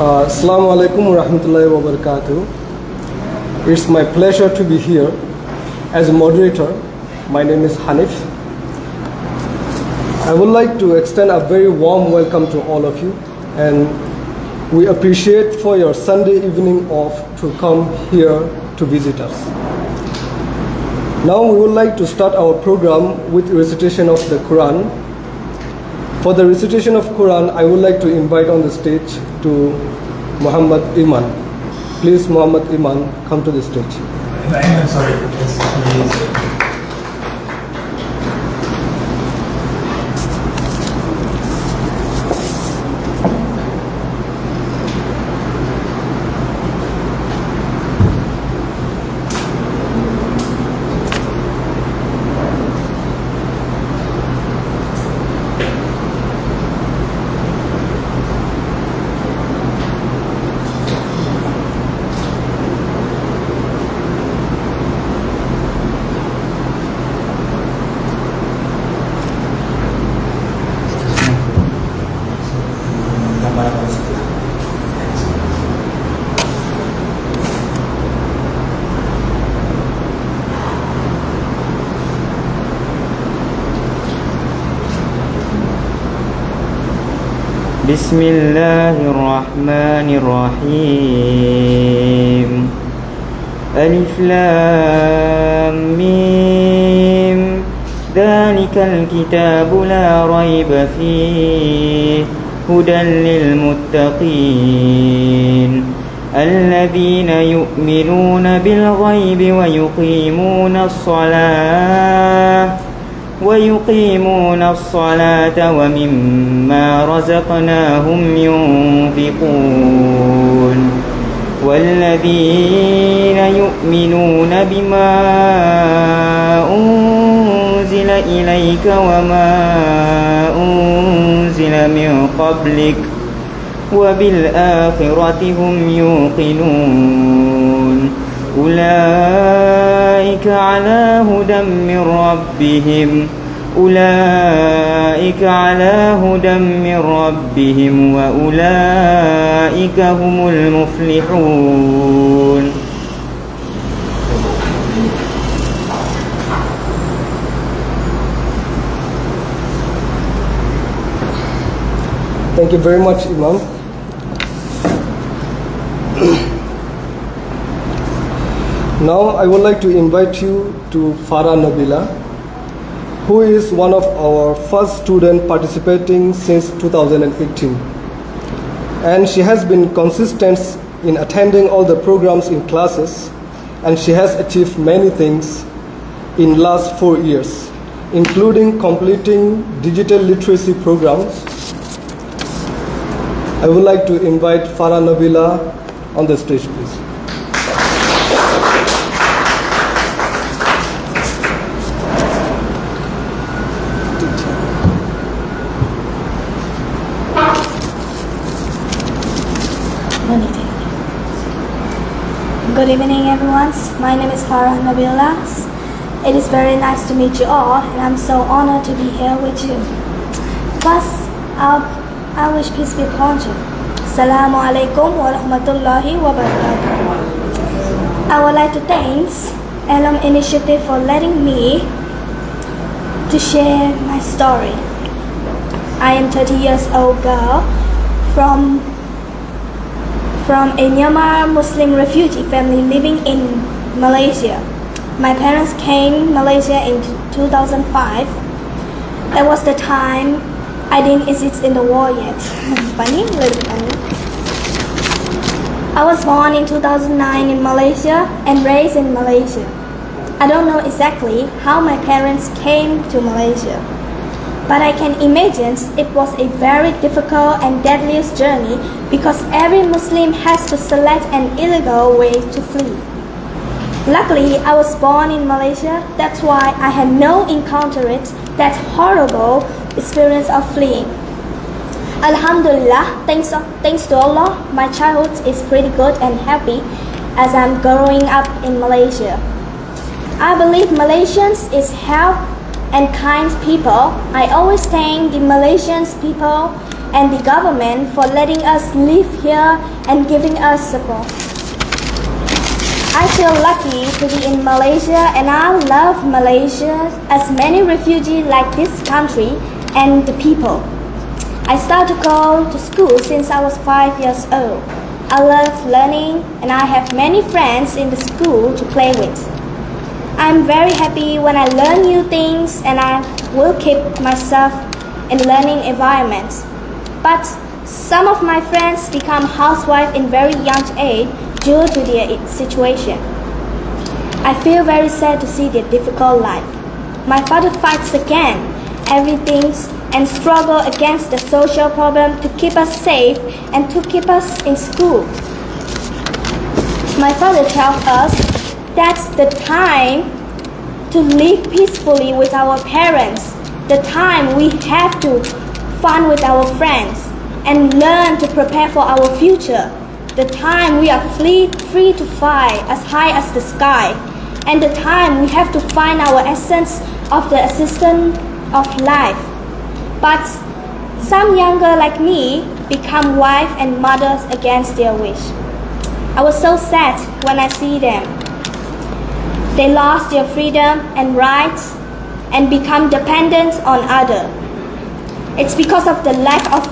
Assalamu alaikum wa rahmatullahi wa barakatuh. It's my pleasure to be here as a moderator. My name is Hanif. I would like to extend a very warm welcome to all of you, and we appreciate for your Sunday evening off to come here to visit us. Now we would like to start our program with recitation of the Quran. For the recitation of Quran, I would like to invite on the stage to Muhammad Iman. Please, Muhammad Iman, come to the stage. I'm sorry. بسم الله الرحمن الرحيم ألف لام ميم ذلك الكتاب لا ريب فيه هدى للمتقين الذين يؤمنون بالغيب ويقيمون الصلاة ومما رزقناهم ينفقون والذين يؤمنون بما أنزل إليك وما أنزل من قبلك وبالآخرة هم يوقنون أولئك على هدى من ربهم وأولئك هم المفلحون. Thank you very much, Imam. Now I would like to invite you to Farah Nabila, who is one of our first students participating since 2018. And she has been consistent in attending all the programs in classes, and she has achieved many things in last 4 years, including completing digital literacy programs. I would like to invite Farah Nabila on the stage, please. Good evening, everyone. My name is Farah Nabila. It is very nice to meet you all, and I'm so honored to be here with you. First, I wish peace be upon you. Assalamu alaikum wa rahmatullahi wa barakatuh. I would like to thank Elam Initiative for letting me to share my story. I am 30 years old girl from a Myanmar Muslim refugee family living in Malaysia. My parents came to Malaysia in 2005. That was the time I didn't exist in the war yet. Funny, little funny. I was born in 2009 in Malaysia and raised in Malaysia. I don't know exactly how my parents came to Malaysia, but I can imagine it was a very difficult and deadliest journey because every Muslim has to select an illegal way to flee. Luckily, I was born in Malaysia. That's why I had no encountered that horrible experience of fleeing. Alhamdulillah, thanks to Allah, my childhood is pretty good and happy as I'm growing up in Malaysia. I believe Malaysians is help and kind people. I always thank the Malaysian people and the government for letting us live here and giving us support. I feel lucky to be in Malaysia, and I love Malaysia as many refugees like this country and the people. I started to go to school since I was 5 years old. I love learning, and I have many friends in the school to play with. I'm very happy when I learn new things, and I will keep myself in learning environments. But some of my friends become housewives in very young age due to their situation. I feel very sad to see their difficult life. My father fights again everything and struggle against the social problem to keep us safe and to keep us in school. My father tells us that's the time to live peacefully with our parents, the time we have to fun with our friends and learn to prepare for our future, the time we are free to fly as high as the sky, and the time we have to find our essence of the existence of life. But some younger like me become wife and mothers against their wish. I was so sad when I see them. They lost their freedom and rights and become dependent on others. It's because of the lack of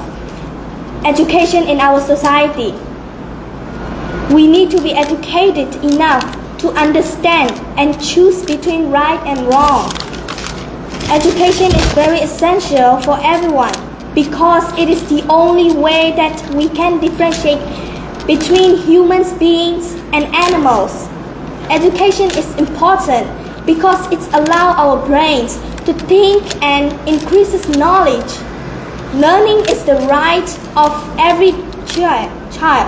education in our society. We need to be educated enough to understand and choose between right and wrong. Education is very essential for everyone because it is the only way that we can differentiate between human beings and animals. Education is important because it allows our brains to think and increases knowledge. Learning is the right of every child.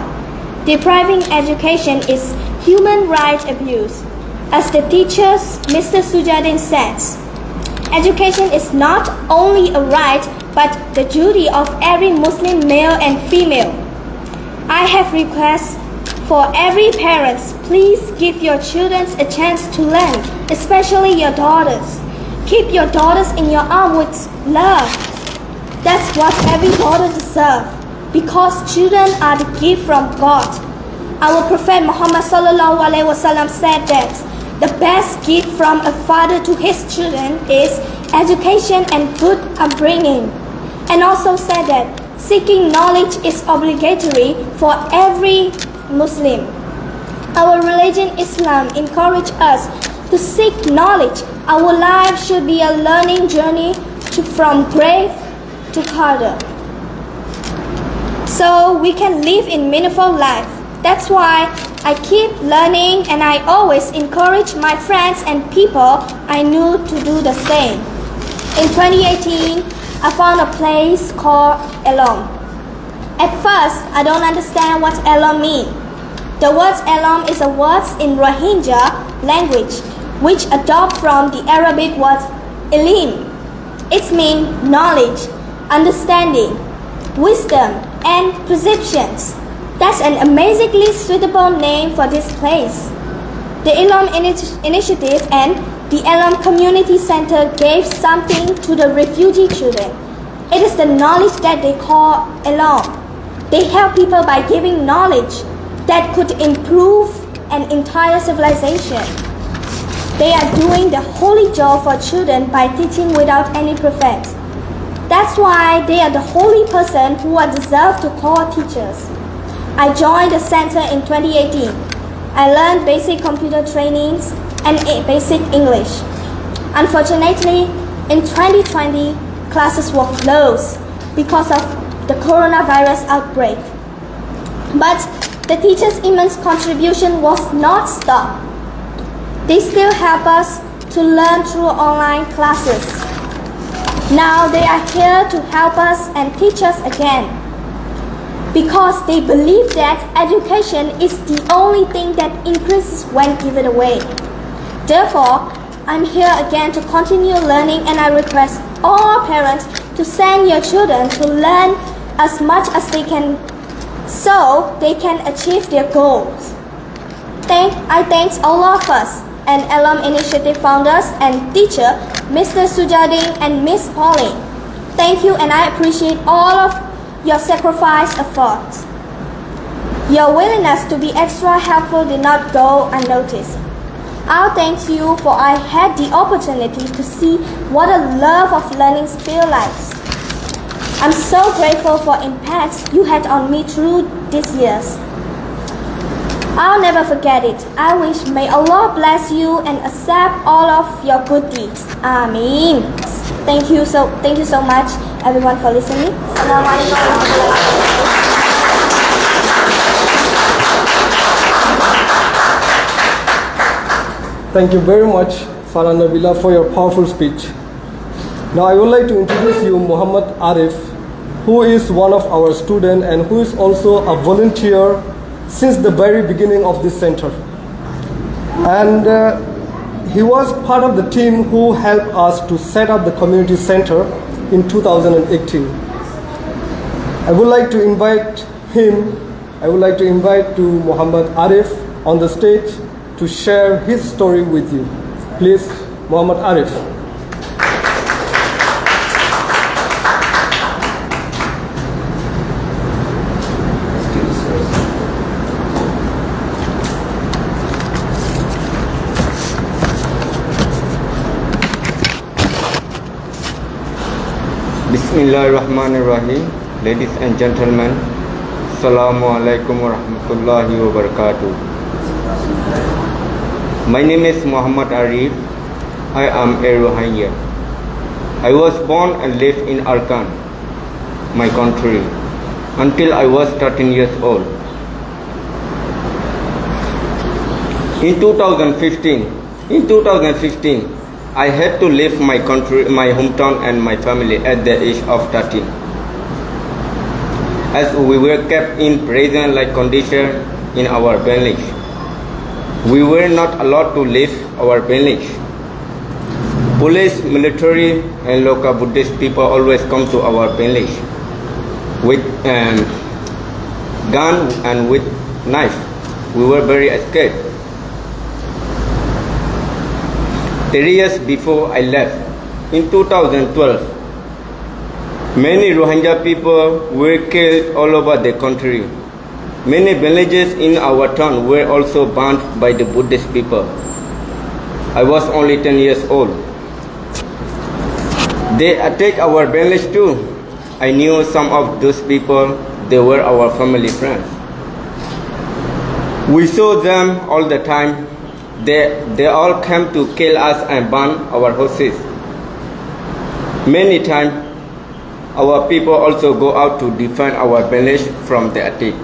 Depriving education is human rights abuse. As the teacher, Mr. Sujadin says, education is not only a right but the duty of every Muslim male and female. I have requests for every parent, please give your children a chance to learn, especially your daughters. Keep your daughters in your arms with love. That's what every daughter deserves, because children are the gift from God. Our Prophet Muhammad sallallahu alaihi wasallam said that the best gift from a father to his children is education and good upbringing, and also said that seeking knowledge is obligatory for every Muslim. Our religion Islam encourages us to seek knowledge. Our life should be a learning journey from grave to harder, so we can live in meaningful life. That's why I keep learning, and I always encourage my friends and people I knew to do the same. In 2018, I found a place called Elom. At first, I don't understand what Elom means. The word Elom is a word in Rohingya language, which adopt from the Arabic word ilim. It means knowledge, understanding, wisdom, and perceptions. That's an amazingly suitable name for this place. The Elom Initiative and the Elom Community Center gave something to the refugee children. It is the knowledge that they call Elom. They help people by giving knowledge that could improve an entire civilization. They are doing the holy job for children by teaching without any profit. That's why they are the holy person who are deserved to call teachers. I joined the center in 2018. I learned basic computer trainings and basic English. Unfortunately, in 2020, classes were closed because of the coronavirus outbreak. But the teachers' immense contribution was not stopped. They still help us to learn through online classes. Now they are here to help us and teach us again, because they believe that education is the only thing that increases when given away. Therefore, I'm here again to continue learning, and I request all parents to send your children to learn as much as they can so they can achieve their goals. I thank all of us and Elom Initiative founders and teacher, Mr. Sujadin and Miss Pauline. Thank you, and I appreciate all of your sacrifice efforts. Your willingness to be extra helpful did not go unnoticed. I'll thank you for I had the opportunity to see what a love of learning feels like. I'm so grateful for impacts you had on me through these years. I'll never forget it. I wish may Allah bless you and accept all of your good deeds. Ameen. Thank you so much everyone for listening. Assalamualaikum warahmatullahi wabarakatuh. Thank you very much, Farah Nabila, for your powerful speech. Now I would like to introduce you Muhammad Arif, who is one of our students and who is also a volunteer since the very beginning of this center. And he was part of the team who helped us to set up the community center in 2018. I would like to invite Muhammad Arif on the stage to share his story with you. Please, Muhammad Arif. Bismillahirrahmanirrahim. Ladies and gentlemen, Assalamu alaikum warahmatullahi wabarakatuh. My name is Muhammad Arif. I am a Rohingya. I was born and lived in Arkan, my country, until I was 13 years old. In 2015, I had to leave my country, my hometown and my family at the age of 13. As we were kept in prison-like condition in our village. We were not allowed to leave our village. Police, military, and local Buddhist people always come to our village with gun and with knife. We were very scared. 3 years before I left, in 2012, many Rohingya people were killed all over the country. Many villages in our town were also burned by the Buddhist people. I was only 10 years old. They attacked our village too. I knew some of those people. They were our family friends. We saw them all the time. They all came to kill us and burn our houses. Many times, our people also go out to defend our village from the attack.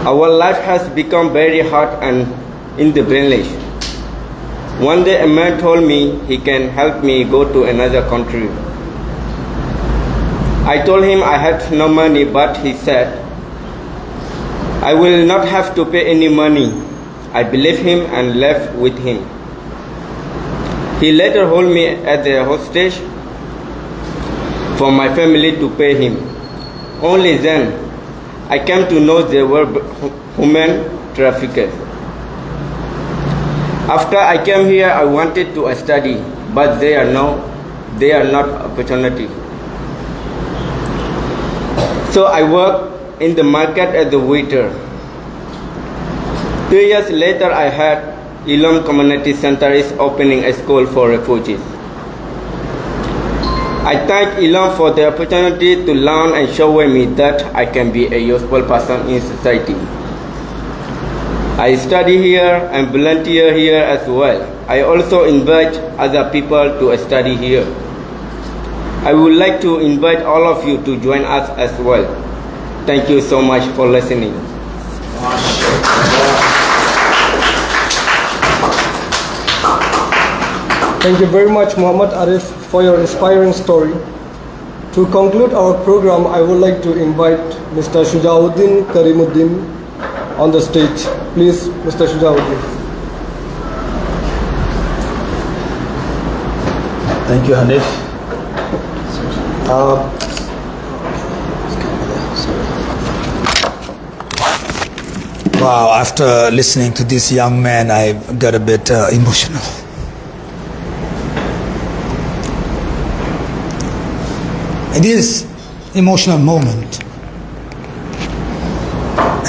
Our life has become very hard and in the village. One day a man told me he can help me go to another country. I told him I had no money, but he said, I will not have to pay any money. I believed him and left with him. He later held me at the hostage for my family to pay him. Only then I came to know they were human traffickers. After I came here, I wanted to study, but they are not opportunity. So I worked in the market as a waiter. 2 years later, I heard Ilom Community Center is opening a school for refugees. I thank Ilom for the opportunity to learn and show me that I can be a useful person in society. I study here and volunteer here as well. I also invite other people to study here. I would like to invite all of you to join us as well. Thank you so much for listening. Thank you very much, Muhammad Arif, for your inspiring story. To conclude our program, I would like to invite Mr. Shujauddin Karimuddin on the stage. Please, Mr. Shujauddin. Thank you, Hanif. Wow, after listening to this young man, I got a bit emotional. It is emotional moment.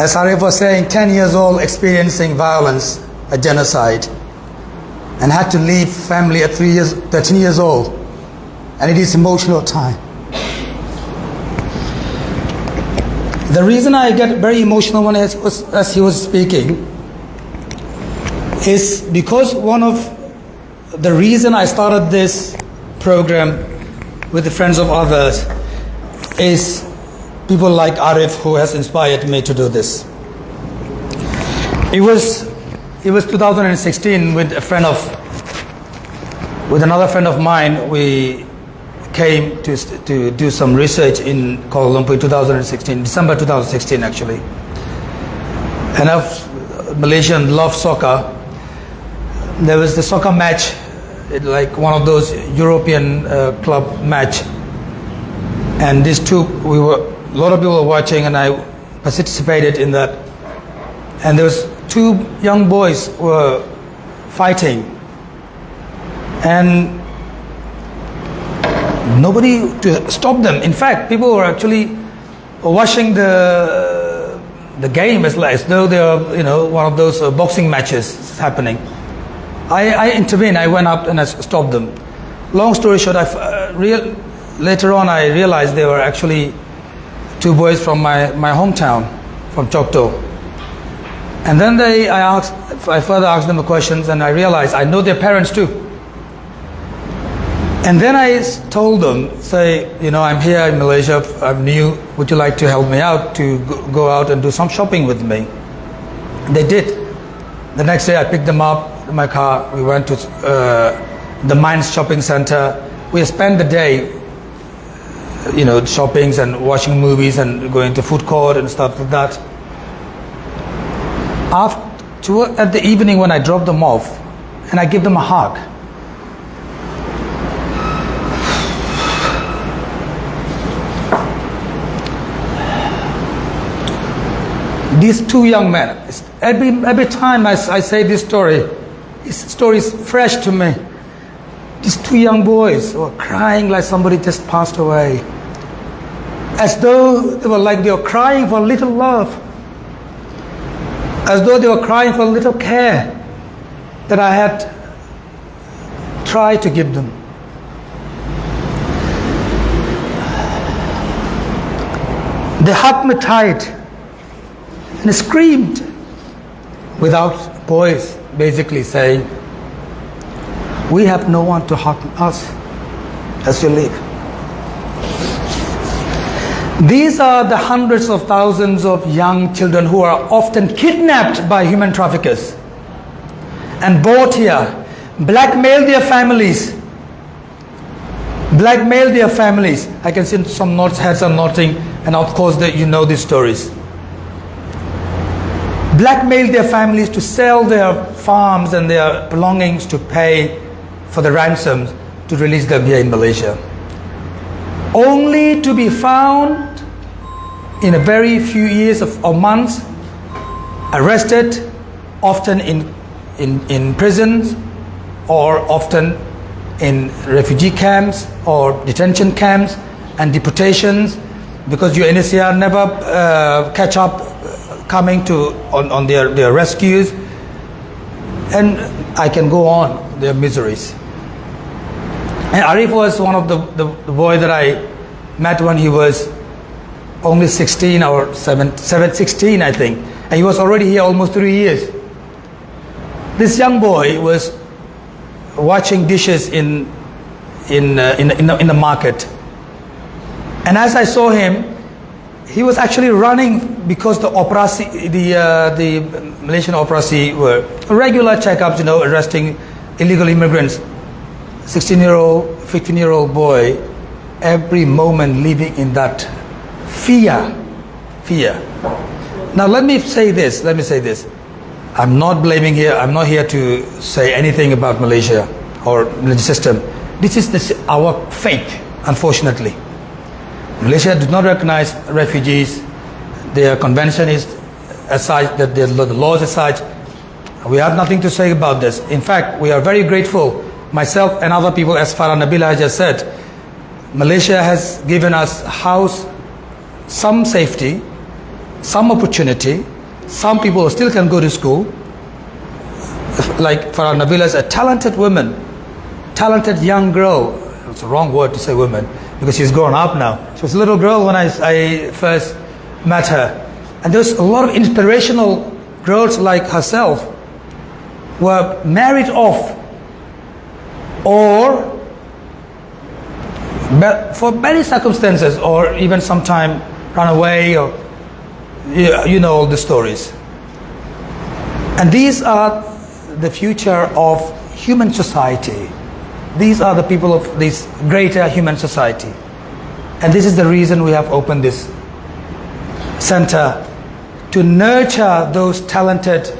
As Arif was saying, 10 years old, experiencing violence, a genocide, and had to leave family at 13 years old. And it is emotional time. The reason I get very emotional when as he was speaking is because one of the reason I started this program with the friends of others is people like Arif, who has inspired me to do this. It was 2016 with another friend of mine. We came to do some research in Kuala Lumpur in 2016, December 2016 actually. And Malaysians love soccer. There was the soccer match, like one of those European club match. And these two, a lot of people were watching, and I participated in that. And there was two young boys were fighting, and nobody to stop them. In fact, people were actually watching the game as though they were, one of those boxing matches happening. I intervened. I went up and I stopped them. Long story short, later on I realized they were actually two boys from my hometown, from Chokto. And then I further asked them the questions, and I realized I know their parents too. And then I told them, I'm here in Malaysia, I'm new, would you like to help me out to go out and do some shopping with me? They did. The next day I picked them up in my car, we went to the Mines shopping center. We spent the day, shoppings and watching movies and going to food court and stuff like that. At the evening when I drop them off and I give them a hug, these two young men, every time I say this story is fresh to me. These two young boys were crying like somebody just passed away, as though they were crying for a little love, as though they were crying for a little care that I had tried to give them. They hugged me tight and screamed without voice, basically saying, "We have no one to hug us as you leave." These are the hundreds of thousands of young children who are often kidnapped by human traffickers and brought here, blackmail their families. I can see some heads are nodding, and of course you know these stories. Blackmail their families to sell their farms and their belongings to pay for the ransoms to release them here in Malaysia, only to be found in a very few years or months, arrested, often in prisons, or often in refugee camps or detention camps and deportations, because UNHCR never catch up coming on their rescues, and I can go on their miseries. And Arif was one of the boy that I met when he was only 16 or 16, I think, and he was already here almost 3 years. This young boy was washing dishes in the market, and as I saw him, he was actually running because the Malaysian operasi were regular checkups, arresting illegal immigrants. 16-year-old, 15-year-old boy, every moment living in that fear. Now let me say this. I'm not blaming here. I'm not here to say anything about Malaysia or the system. This is our fate, unfortunately. Malaysia does not recognize refugees. Their convention is as such, that the laws as such. We have nothing to say about this. In fact, we are very grateful, myself and other people, as Farah Nabila has just said, Malaysia has given us house, some safety, some opportunity. Some people still can go to school. Like Farah Nabila is a talented woman, talented young girl. It's a wrong word to say woman because she's grown up now. She was a little girl when I first met her. And there's a lot of inspirational girls like herself were married off or for many circumstances or even sometime run away or you know all the stories. And these are the future of human society. These are the people of this greater human society. And this is the reason we have opened this center to nurture those talented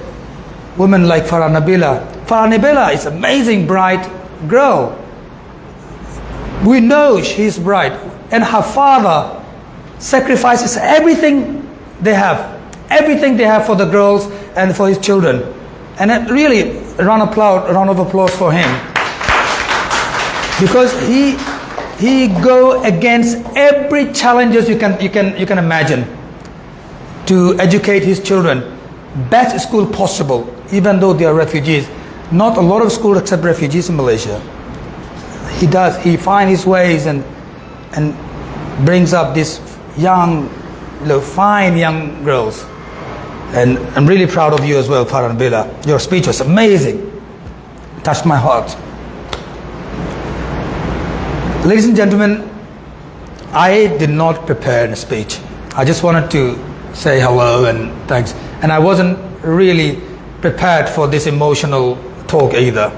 women like Farah Nabila. Farah Nabila is an amazing, bright girl. We know she's bright. And her father sacrifices everything they have for the girls and for his children. And it really, a round of applause for him. Because he go against every challenges you can imagine to educate his children best school possible, even though they are refugees. Not a lot of schools accept refugees in Malaysia. He finds his ways and brings up these young, fine young girls. And I'm really proud of you as well, Farah Nabila. Your speech was amazing. Touched my heart. Ladies and gentlemen, I did not prepare a speech. I just wanted to say hello and thanks. And I wasn't really prepared for this emotional talk either.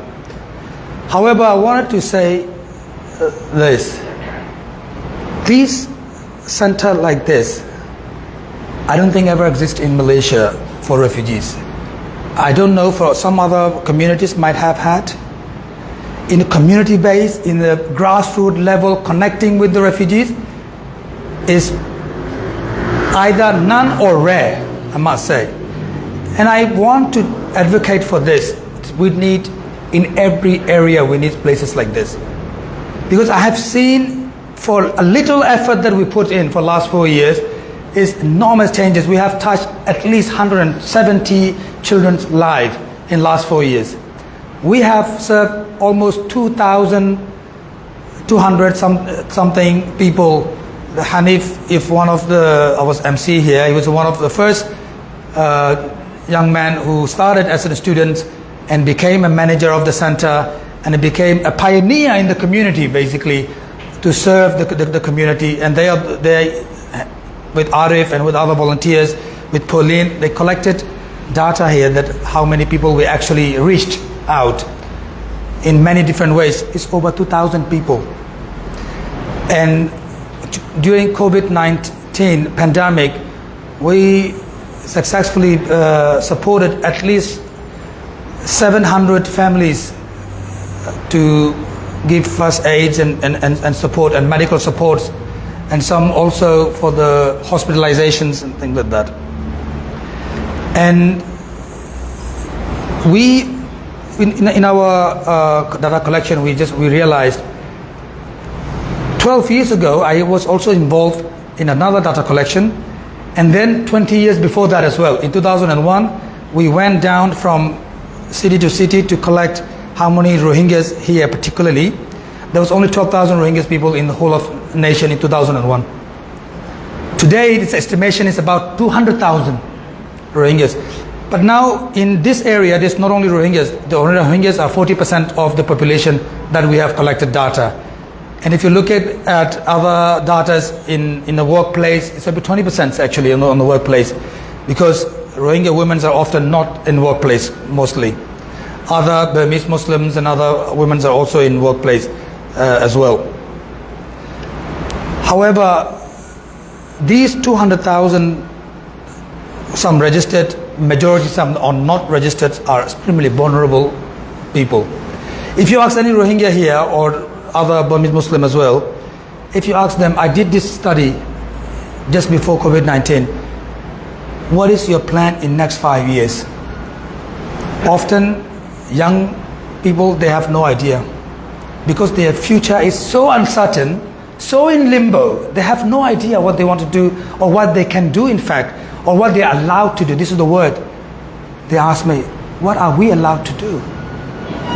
However, I wanted to say this. These center like this, I don't think ever exist in Malaysia for refugees. I don't know, for some other communities might have had. In a community base, in the grassroots level, connecting with the refugees is either none or rare, I must say. And I want to advocate for this. We need, in every area, we need places like this. Because I have seen, for a little effort that we put in for the last 4 years, is enormous changes. We have touched at least 170 children's lives in the last 4 years. We have served almost 2,200 something people. Hanif, I was MC here, he was one of the first young men who started as a student and became a manager of the center, and he became a pioneer in the community, basically, to serve the community. And they with Arif and with other volunteers, with Pauline, they collected data here that how many people we actually reached out in many different ways. It's over 2,000 people. And during COVID-19 pandemic, we successfully supported at least 700 families to give first aids and support and medical supports, and some also for the hospitalizations and things like that. And we, in our data collection, we realized 12 years ago, I was also involved in another data collection, and then 20 years before that as well. In 2001, we went down from city to city to collect how many Rohingyas here particularly. There was only 12,000 Rohingyas people in the whole of nation in 2001. Today, this estimation is about 200,000 Rohingyas. But now in this area, there's not only Rohingyas. The Rohingyas are 40% of the population that we have collected data. And if you look at other data in the workplace, it's about 20% actually on the workplace, because Rohingya women are often not in workplace mostly. Other Burmese Muslims and other women are also in workplace as well. However, these 200,000, some registered, majority some are not registered, are extremely vulnerable people. If you ask any Rohingya here or other Burmese Muslim as well, if you ask them, I did this study just before COVID-19, what is your plan in next 5 years? Often young people, they have no idea, because their future is so uncertain, so in limbo. They have no idea what they want to do or what they can do, in fact, or what they are allowed to do. This is the word. They ask me, what are we allowed to do?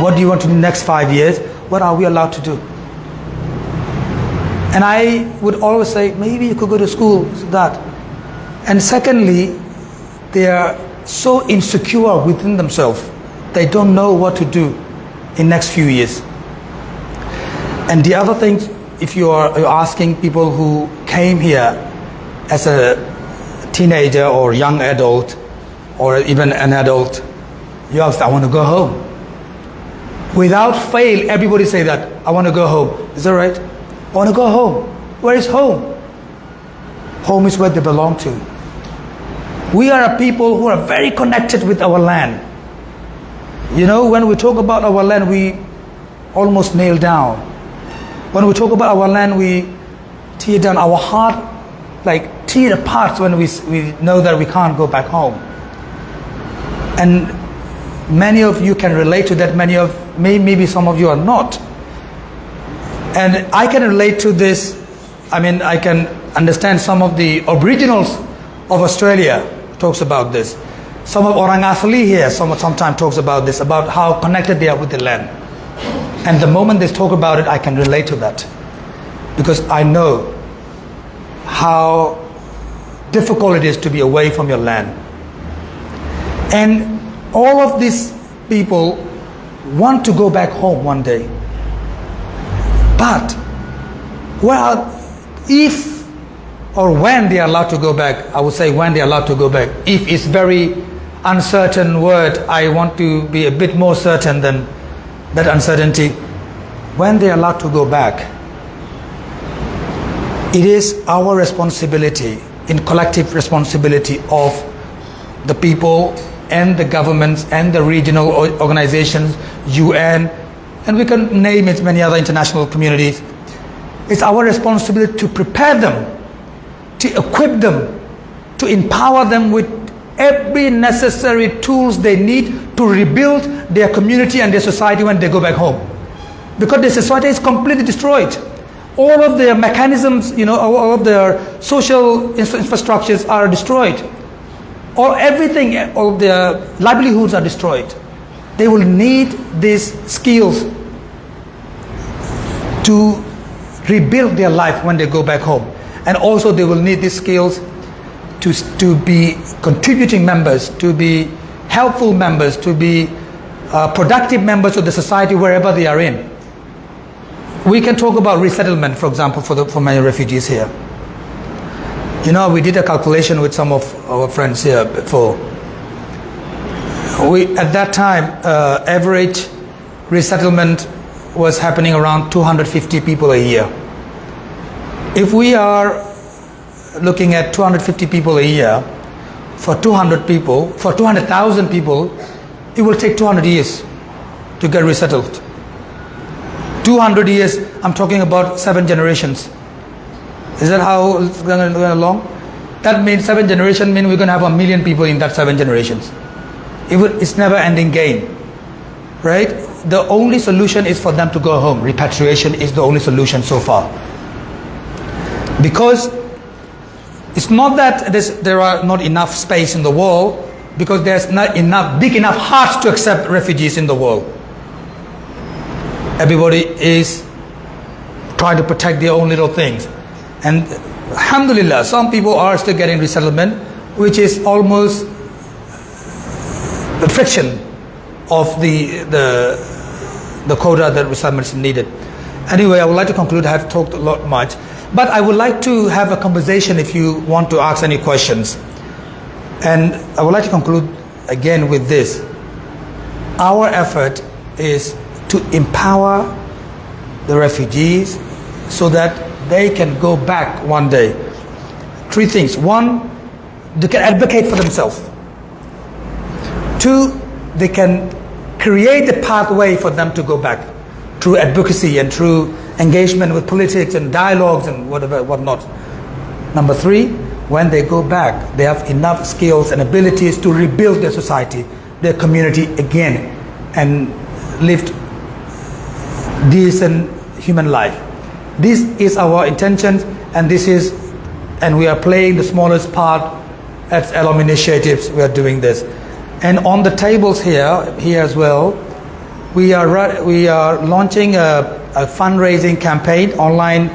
What do you want to do in the next 5 years? What are we allowed to do? And I would always say, maybe you could go to school, that. And secondly, they are so insecure within themselves. They don't know what to do in next few years. And the other thing, if you're asking people who came here as a teenager or young adult or even an adult, you ask, I want to go home. Without fail, everybody say that, I want to go home. Is that right? I want to go home. Where is home? Home is where they belong to. We are a people who are very connected with our land. You know, when we talk about our land, we almost nail down. When we talk about our land, we tear down our heart, like tear apart when we know that we can't go back home. And many of you can relate to that, maybe some of you are not. And I can relate to this. I mean, I can understand some of the Aboriginals of Australia talks about this. Some of Orang Asli here sometimes talks about this, about how connected they are with the land. And the moment they talk about it, I can relate to that. Because I know how difficult it is to be away from your land. And all of these people want to go back home one day. But, well, if or when they are allowed to go back, I would say when they are allowed to go back. If it's very uncertain word, I want to be a bit more certain than that uncertainty. When they are allowed to go back, it is our responsibility, in collective responsibility of the people and the governments and the regional organizations, UN, and we can name it many other international communities. It's our responsibility to prepare them, to equip them, to empower them with every necessary tools they need to rebuild their community and their society when they go back home. Because their society is completely destroyed. All of their mechanisms, all of their social infrastructures are destroyed. Everything, all their livelihoods are destroyed. They will need these skills to rebuild their life when they go back home. And also they will need these skills to be contributing members, to be helpful members, to be productive members of the society wherever they are in. We can talk about resettlement, for example, for many refugees here. We did a calculation with some of our friends here before. At that time, average resettlement was happening around 250 people a year. If we are looking at 250 people a year, for 200,000 people, it will take 200 years to get resettled. 200 years, I'm talking about 7 generations. Is that how it's going to go along? That means 7 generations means we're going to have 1 million people in that 7 generations. It's never ending game, right? The only solution is for them to go home. Repatriation is the only solution so far. Because it's not that there are not enough space in the world, because there's not big enough hearts to accept refugees in the world. Everybody is trying to protect their own little things. And alhamdulillah, some people are still getting resettlement, which is almost the friction of the quota that resettlement is needed. Anyway, I would like to conclude. I have talked a lot much. But I would like to have a conversation if you want to ask any questions. And I would like to conclude again with this. Our effort is to empower the refugees so that they can go back one day. 3 things. 1, they can advocate for themselves. 2, they can create a pathway for them to go back through advocacy and through engagement with politics and dialogues and whatnot. Number 3, when they go back, they have enough skills and abilities to rebuild their society, their community again, and live decent human life. This is our intention, and we are playing the smallest part at Alum Initiatives. We are doing this, and on the tables here as well, we are launching a fundraising campaign, online,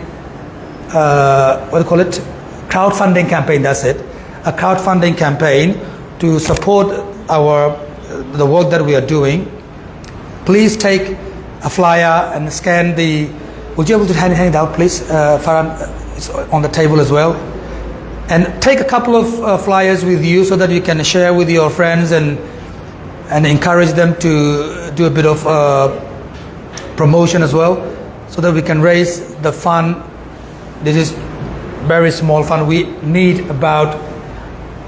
what do you call it? Crowdfunding campaign. That's it. A crowdfunding campaign to support the work that we are doing. Please take a flyer and scan the. Would you be able to hand it out, please, Farhan? It's on the table as well. And take a couple of flyers with you so that you can share with your friends and encourage them to do a bit of promotion as well, so that we can raise the fund. This is very small fund. We need about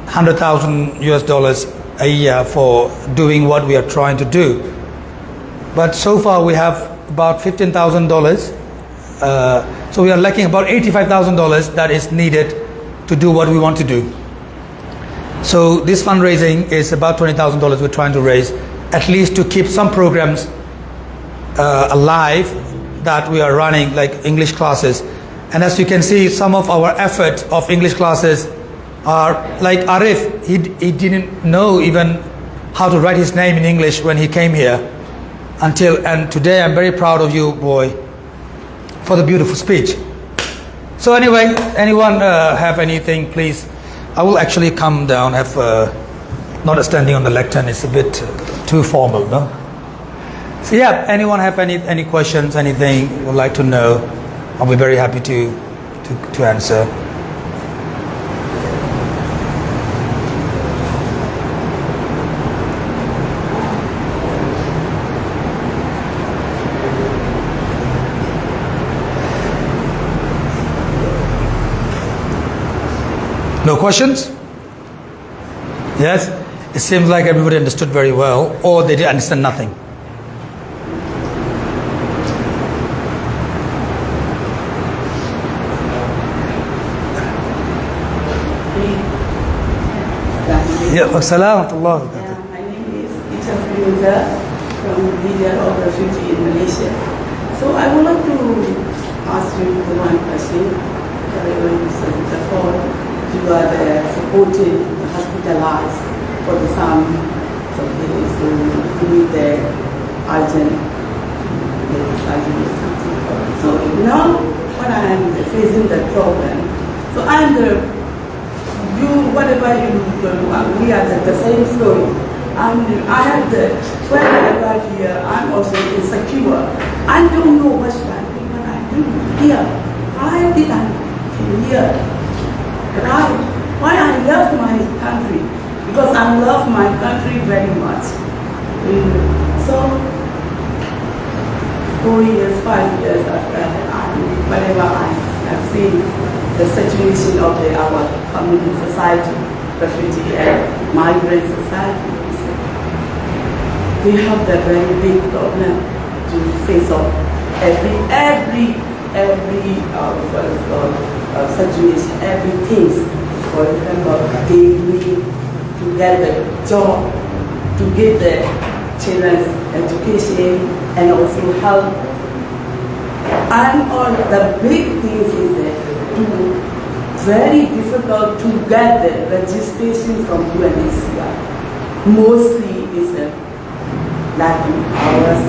$100,000 a year for doing what we are trying to do. But so far we have about $15,000. So we are lacking about $85,000 that is needed to do what we want to do. So this fundraising is about $20,000 we're trying to raise, at least to keep some programs alive that we are running, like English classes. And as you can see, some of our effort of English classes are like Arif. He didn't know even how to write his name in English when he came here and today I'm very proud of you, boy, for the beautiful speech. So anyway, anyone have anything, please? I will actually come down, have not standing on the lectern, it's a bit too formal, no? So yeah, anyone have any questions, anything you would like to know? I'll be very happy to answer. No questions? Yes? It seems like everybody understood very well, or they didn't understand nothing. Yeah, assalamu alaikum. My name is Ita Firuza from the Leader of Refugee in Malaysia. So I would like to ask you one question. Before you are supporting the hospitalized for the some days who need the urgent surgery or something. So now when I am facing the problem, so I am whatever you do, we are the same story. And I have when I arrive here, I'm also insecure. I don't know what should I do when I do here. Why did I come here? Why I love my country? Because I love my country very much. So 4 years, 5 years after whatever I have seen the situation of our community society, refugee and migrant society, we have the very big problem to face off. Every situation, everything. For example, daily to get the job, to get the children's education, and also help. And all the big things is very difficult to get the registration from UNHCR. Mostly is Latin hours,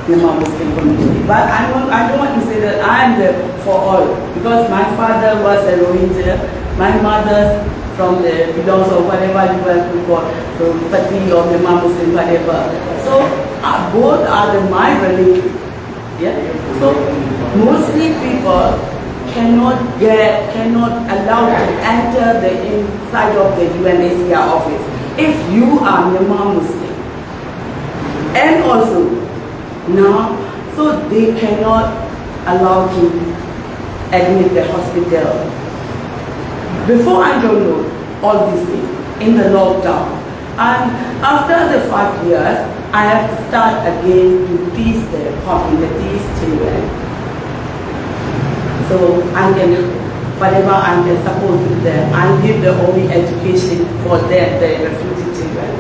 the Muslim community. But I don't want to say that I'm for all, because my father was a Rohingya, my mother from the belongs or whatever you were before, so Pati or the Muslim, whatever. So both are my relatives. Yeah. So mostly people cannot allow to enter the inside of the UNHCR office if you are Myanmar Muslim. And also now, so they cannot allow to admit the hospital. Before I don't know all these things in the lockdown. And after the 5 years, I have to start again to teach the communities children. So I can, whatever I can support with them, I give the only education for them, the refugee children.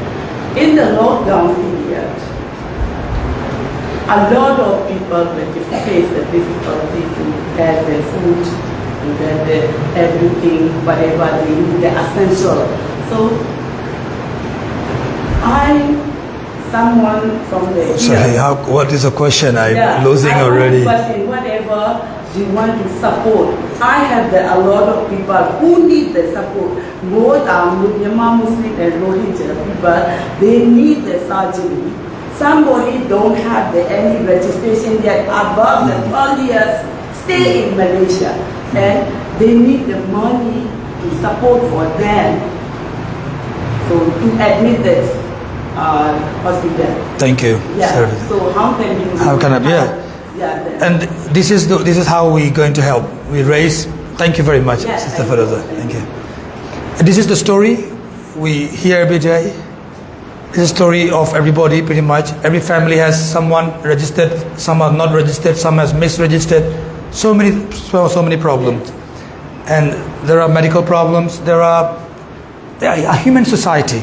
In the lockdown period, a lot of people face the difficulties to get their food, to get their everything, whatever they need, the essential. So someone from the Sorry, what is the question? I'm losing already. Whatever you want to support. I have a lot of people who need the support. Both Myanmar Muslim and Rohingya people, they need the surgery. Somebody don't have any registration yet above the 12 years, stay in Malaysia, and they need the money to support for them. So to admit this hospital. Thank you. Yeah. So how can you? How can I? Yeah. And this is how we're going to help. We raise. Thank you very much, Sister Feroza. Thank you. And this is the story we hear every day. This is a story of everybody, pretty much. Every family has someone registered, some are not registered, some has misregistered. So many problems. And there are medical problems. There are a human society.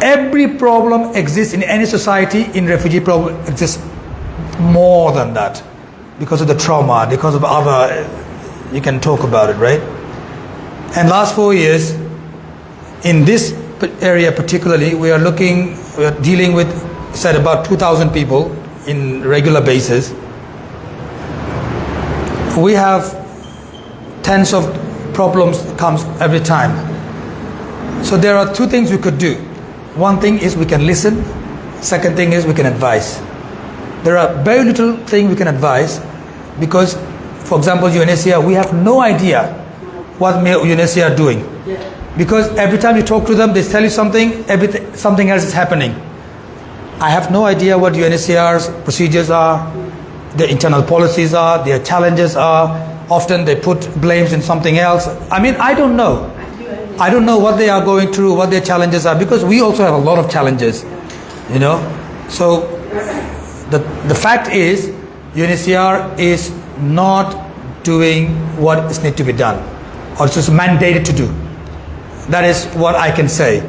Every problem exists in any society. In refugee problem exists more than that, because of the trauma, because of other. You can talk about it, right? And last 4 years, in this area particularly, we are dealing with, said, about 2,000 people in regular basis. We have tens of problems comes every time. So there are two things we could do. One thing is we can listen. Second thing is we can advise. There are very little thing we can advise because, for example, UNHCR, we have no idea what UNHCR are doing. Because every time you talk to them, they tell you something else is happening. I have no idea what UNHCR's procedures are, their internal policies are, their challenges are. Often they put blames in something else. I mean, I don't know. I don't know what they are going through, what their challenges are, because we also have a lot of challenges, you know. So the fact is, UNHCR is not doing what is need to be done, or it's just mandated to do. That is what I can say.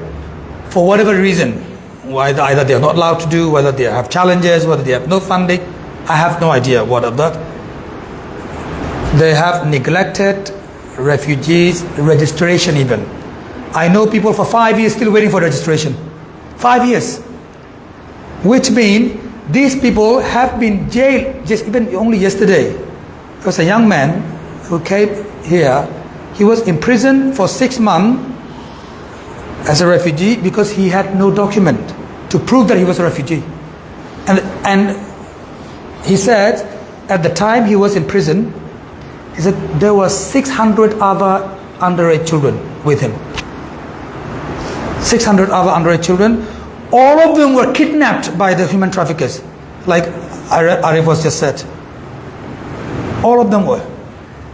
For whatever reason, either they are not allowed to do, whether they have challenges, whether they have no funding, I have no idea what of that. They have neglected refugees registration even. I know people for 5 years still waiting for registration. 5 years. Which means these people have been jailed just even only yesterday. There was a young man who came here. He was imprisoned for 6 months as a refugee because he had no document to prove that he was a refugee. And he said at the time he was in prison, he said there were 600 other underage children with him. 600 other underage children. All of them were kidnapped by the human traffickers, like Arif was just said. All of them were.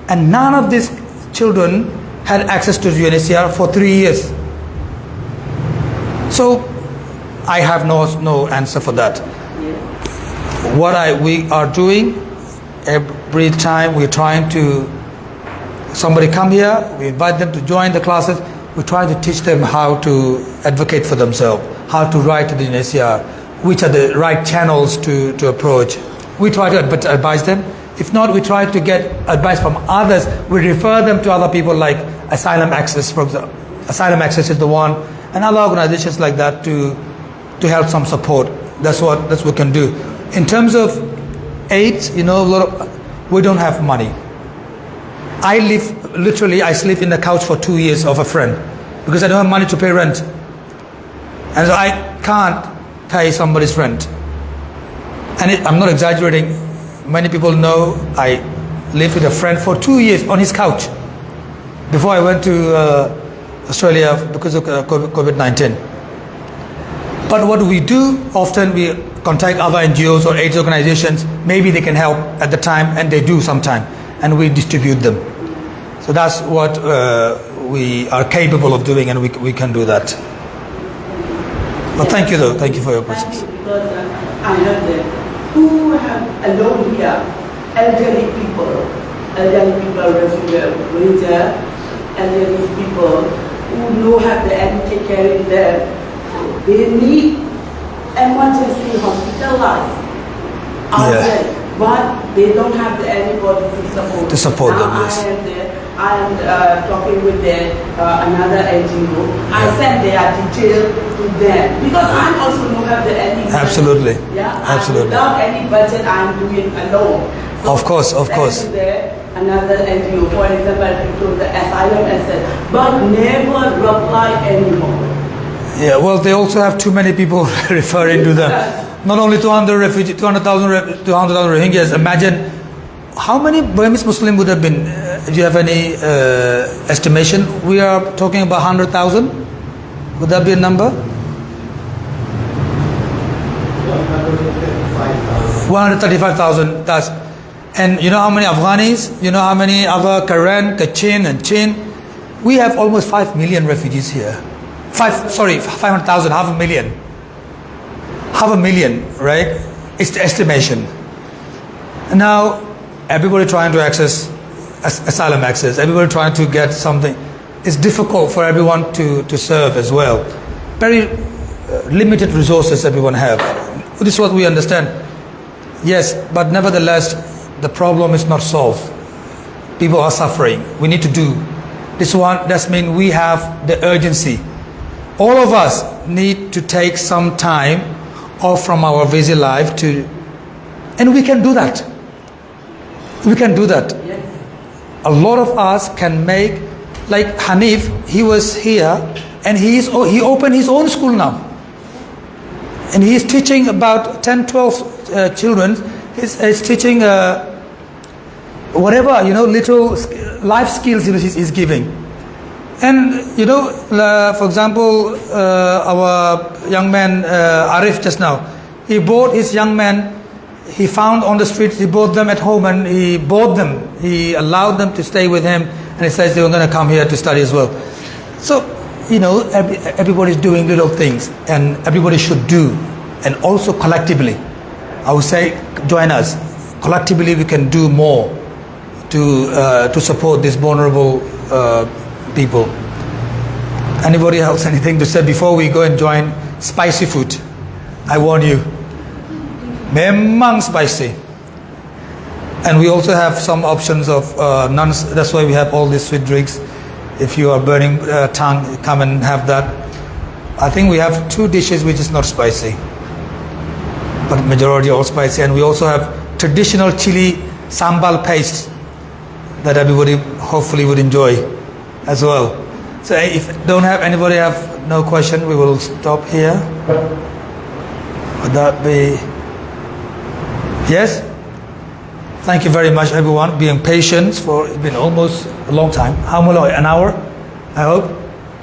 And none of these children had access to UNHCR for 3 years. So I have no answer for that. What we are doing, every time we're trying to, somebody come here, we invite them to join the classes, we try to teach them how to advocate for themselves, how to write to the UNHCR, which are the right channels to approach. We try to advise them. If not, we try to get advice from others. We refer them to other people like Asylum Access, for example. Asylum Access is the one, and other organizations like that to help some support. That's what we can do. In terms of aid, you know, we don't have money. I sleep in the couch for 2 years of a friend because I don't have money to pay rent. And so I can't pay somebody's rent. And I'm not exaggerating. Many people know I lived with a friend for 2 years on his couch before I went to Australia because of COVID-19. But what we do, often we contact other NGOs or AIDS organizations, maybe they can help at the time, and they do sometime, and we distribute them. So that's what we are capable of doing, and we can do that. But thank you though, thank you for your questions. Because I heard that who have alone here, elderly people, refugee, elderly people who know have the and take care of them. They need emergency hospitalized. outside, but they don't have anybody to support. them, Now yes. I am talking with another NGO. I send their details to them because I also don't have any budget. Absolutely. Yeah, Absolutely. Without any budget, I am doing alone. So Of course. send to another NGO, for example, to the asylum asset, but never reply anymore. Yeah, well, they also have too many people referring to them. Not only 200,000 Rohingyas. Imagine how many Burmese Muslim would have been. Do you have any estimation? We are talking about 100,000. Would that be a number? 135,000. And you know how many Afghanis? You know how many other Karen, Kachin, and Chin? We have almost 5 million refugees here. 500,000, half a million. Half a million, right? It's the estimation. Now, everybody trying to access asylum access, everybody trying to get something. It's difficult for everyone to serve as well. Very limited resources everyone have. This is what we understand. Yes, but nevertheless, the problem is not solved. People are suffering. We need to do this one. That means we have the urgency. All of us need to take some time off from our busy life and we can do that. We can do that. Yes. A lot of us can make, like Hanif, he was here and he opened his own school now. And he is teaching about 10, 12 children. He's teaching whatever, little life skills he's giving. And, for example, our young man, Arif just now, he bought his young man, he found on the street, he bought them at home and he bought them. He allowed them to stay with him and he says they were going to come here to study as well. So, everybody's doing little things and everybody should do. And also collectively, I would say, join us. Collectively, we can do more to support these vulnerable people. Anybody else anything to say before we go and join spicy food? I warn you, memang spicy. And we also have some options of non. That's why we have all these sweet drinks. If you are burning tongue, come and have that. I think we have 2 dishes which is not spicy, but majority all spicy. And we also have traditional chili sambal paste that everybody hopefully would enjoy as well. So if anybody have no question, we will stop here. Would that be? Yes? Thank you very much everyone, being patient for, it's been almost a long time. How long? An hour? I hope.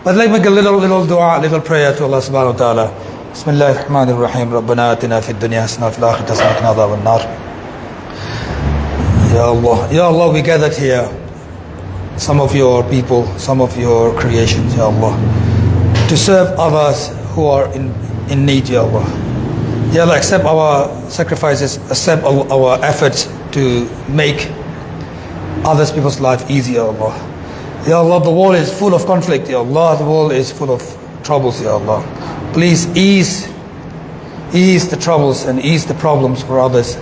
But let me make a little dua, little prayer to Allah subhanahu wa ta'ala. Bismillahirrahmanirrahim. Rabbana atina fid dunya hasanah wa fil akhirati hasanah wa qina adhaban nar. Ya Allah, we gathered here, some of your people, some of your creations, Ya Allah, to serve others who are in need, Ya Allah. Ya Allah, accept our sacrifices, accept our efforts to make others people's life easy, Ya Allah. Ya Allah, the world is full of conflict, Ya Allah, the world is full of troubles, Ya Allah. Please ease the troubles and ease the problems for others,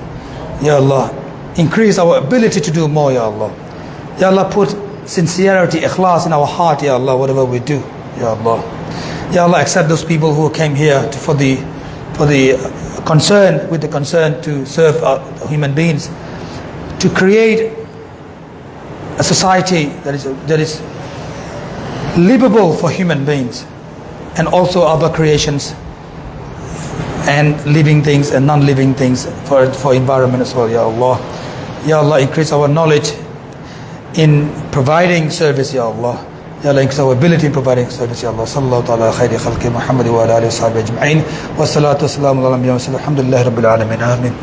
Ya Allah. Increase our ability to do more, Ya Allah. Ya Allah, put sincerity, ikhlas in our heart, Ya Allah, whatever we do, Ya Allah. Ya Allah, accept those people who came here for the concern to serve human beings, to create a society that is livable for human beings and also other creations and living things and non-living things for environment as well, Ya Allah. Ya Allah, increase our knowledge in providing service, Ya Allah. Ya Allah, increase our ability in providing service, Ya Allah. Sallallahu ta'ala khayri khalqi Muhammad wa ala alihi wa sahbihi ajma'in. Wa salatu wa salamu ala nabiyina wa sallam. Alhamdulillahi rabbil alamin. Amin.